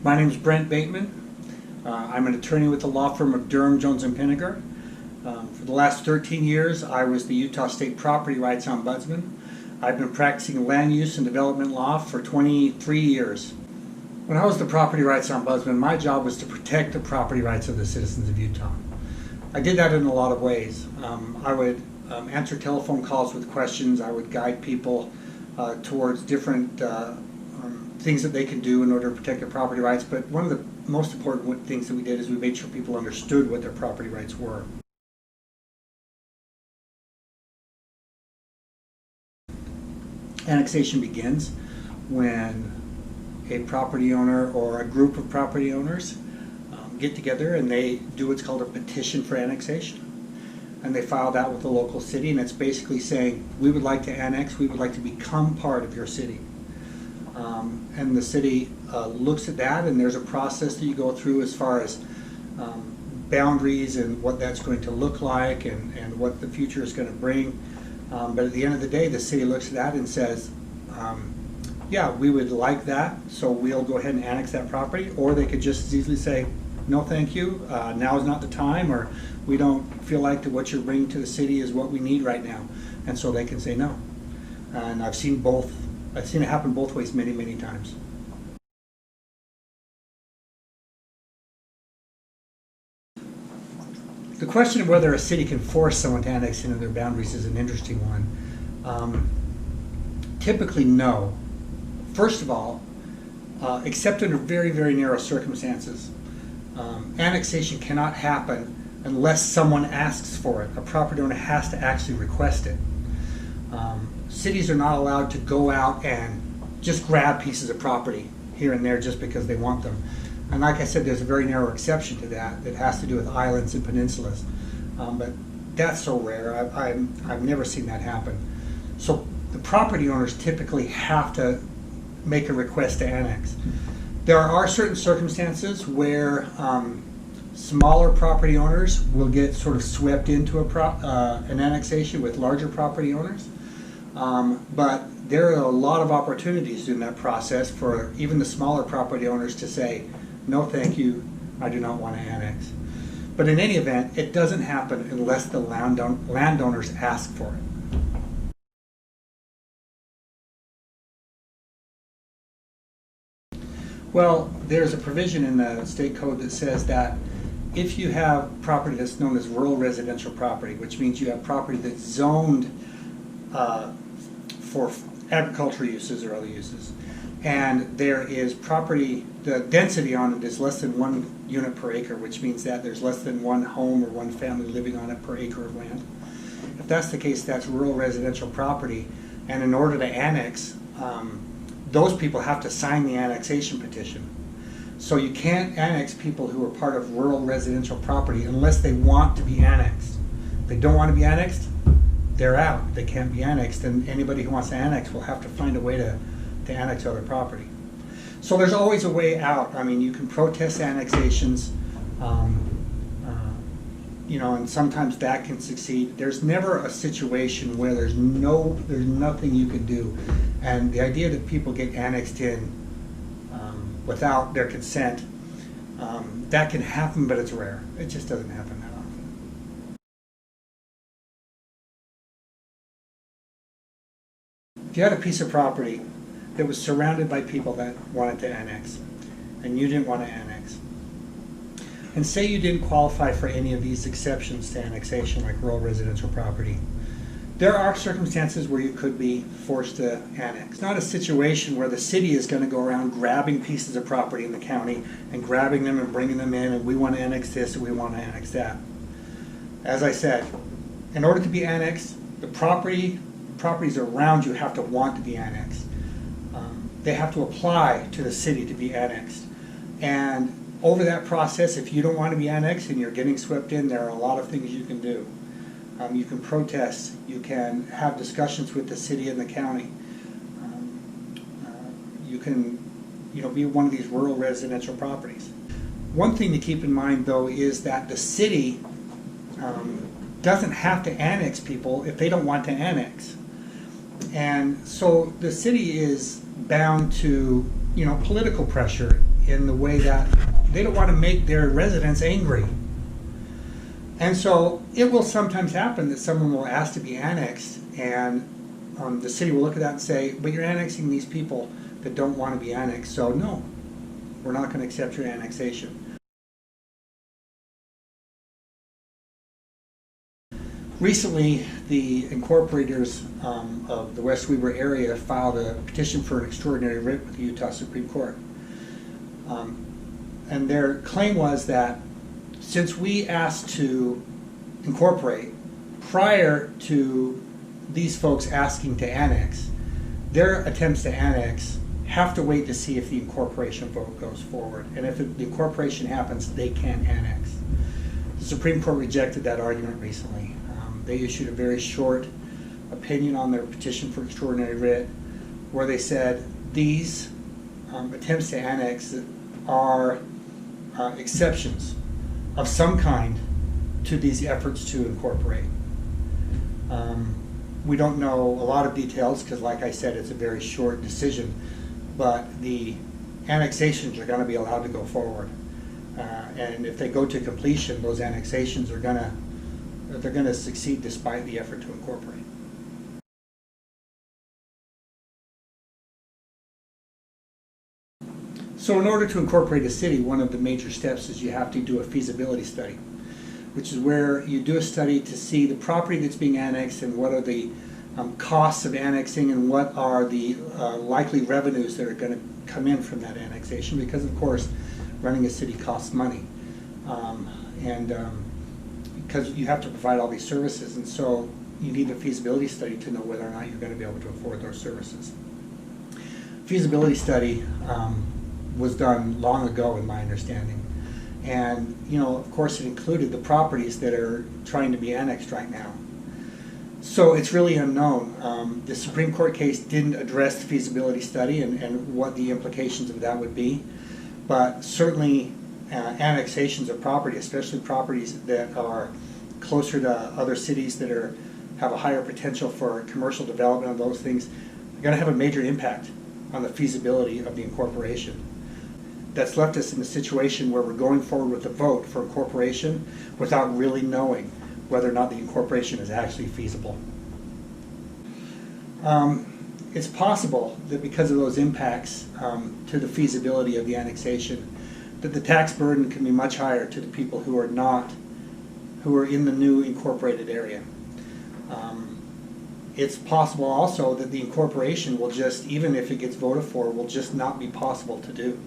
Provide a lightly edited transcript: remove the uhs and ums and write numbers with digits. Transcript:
My name is Brent Bateman. I'm an attorney with the law firm of Durham Jones Pinegar. For the last 13 years, I was the Utah State Property Rights Ombudsman. I've been practicing land use and development law for 23 years. When I was the Property Rights Ombudsman, my job was to protect the property rights of the citizens of Utah. I did that in a lot of ways. I would answer telephone calls with questions. I would guide people towards different things that they can do in order to protect their property rights. But one of the most important things that we did is we made sure people understood what their property rights were. Annexation begins when a property owner or a group of property owners get together and they do what's called a petition for annexation. And they file that with the local city, and it's basically saying, we would like to annex, we would like to become part of your city. And the city looks at that, and there's a process that you go through as far as boundaries and what that's going to look like and what the future is going to bring. But at the end of the day, the city looks at that and says, yeah, we would like that, so we'll go ahead and annex that property. Or they could just as easily say, no thank you, now is not the time, or we don't feel like that what you're bringing to the city is what we need right now. And so they can say no. And I've seen both. I've seen it happen both ways many, many times. The question of whether a city can force someone to annex into their boundaries is an interesting one. Typically, no. First of all, except under very, very narrow circumstances. Annexation cannot happen unless someone asks for it. A property owner has to actually request it. Cities are not allowed to go out and just grab pieces of property here and there just because they want them. And like I said, there's a very narrow exception to that that has to do with islands and peninsulas. But that's so rare. I've never seen that happen. So the property owners typically have to make a request to annex. There are certain circumstances where smaller property owners will get sort of swept into an annexation with larger property owners. But there are a lot of opportunities in that process for even the smaller property owners to say, no thank you, I do not want to annex. But in any event, it doesn't happen unless the landowners ask for it. Well, there's a provision in the state code that says that if you have property that's known as rural residential property, which means you have property that's zoned for agricultural uses or other uses, and there is property, the density on it is less than 1 unit per acre, which means that there's less than one home or one family living on it per acre of land. If that's the case, that's rural residential property, and in order to annex, those people have to sign the annexation petition. So you can't annex people who are part of rural residential property unless they want to be annexed. If they don't want to be annexed, they're out. They can't be annexed, and anybody who wants to annex will have to find a way to annex other property. So there's always a way out. I mean, you can protest annexations, and sometimes that can succeed. There's never a situation where there's nothing you can do. And the idea that people get annexed in without their consent, that can happen, but it's rare. It just doesn't happen that often. If you had a piece of property that was surrounded by people that wanted to annex, and you didn't want to annex, and say you didn't qualify for any of these exceptions to annexation, like rural residential property, there are circumstances where you could be forced to annex. Not a situation where the city is going to go around grabbing pieces of property in the county and grabbing them and bringing them in, and we want to annex this and we want to annex that. As I said, in order to be annexed, the properties around you have to want to be annexed. They have to apply to the city to be annexed. And over that process, if you don't want to be annexed and you're getting swept in, there are a lot of things you can do. You can protest, you can have discussions with the city and the county. You can be one of these rural residential properties. One thing to keep in mind, though, is that the city doesn't have to annex people if they don't want to annex. And so the city is bound to, political pressure in the way that they don't want to make their residents angry. And so it will sometimes happen that someone will ask to be annexed, and the city will look at that and say, but you're annexing these people that don't want to be annexed, so no, we're not going to accept your annexation. Recently, the incorporators of the West Weber area filed a petition for an extraordinary writ with the Utah Supreme Court. And their claim was that since we asked to incorporate prior to these folks asking to annex, their attempts to annex have to wait to see if the incorporation vote goes forward. And if the incorporation happens, they can annex. The Supreme Court rejected that argument recently. They issued a very short opinion on their petition for extraordinary writ, where they said these attempts to annex are exceptions of some kind to these efforts to incorporate. We don't know a lot of details because, like I said, it's a very short decision, but the annexations are going to be allowed to go forward. And if they go to completion, those annexations are going to succeed despite the effort to incorporate. So in order to incorporate a city, one of the major steps is you have to do a feasibility study, which is where you do a study to see the property that's being annexed and what are the costs of annexing and what are the likely revenues that are going to come in from that annexation, because of course running a city costs money. Because you have to provide all these services, and so you need a feasibility study to know whether or not you're going to be able to afford those services. Feasibility study was done long ago, in my understanding, and of course it included the properties that are trying to be annexed right now. So it's really unknown. The Supreme Court case didn't address the feasibility study and what the implications of that would be, but certainly annexations of property, especially properties that are closer to other cities that have a higher potential for commercial development of those things, are going to have a major impact on the feasibility of the incorporation. That's left us in a situation where we're going forward with a vote for incorporation without really knowing whether or not the incorporation is actually feasible. It's possible that because of those impacts to the feasibility of the annexation, that the tax burden can be much higher to the people who are in the new incorporated area. It's possible also that the incorporation will just, even if it gets voted for, will just not be possible to do.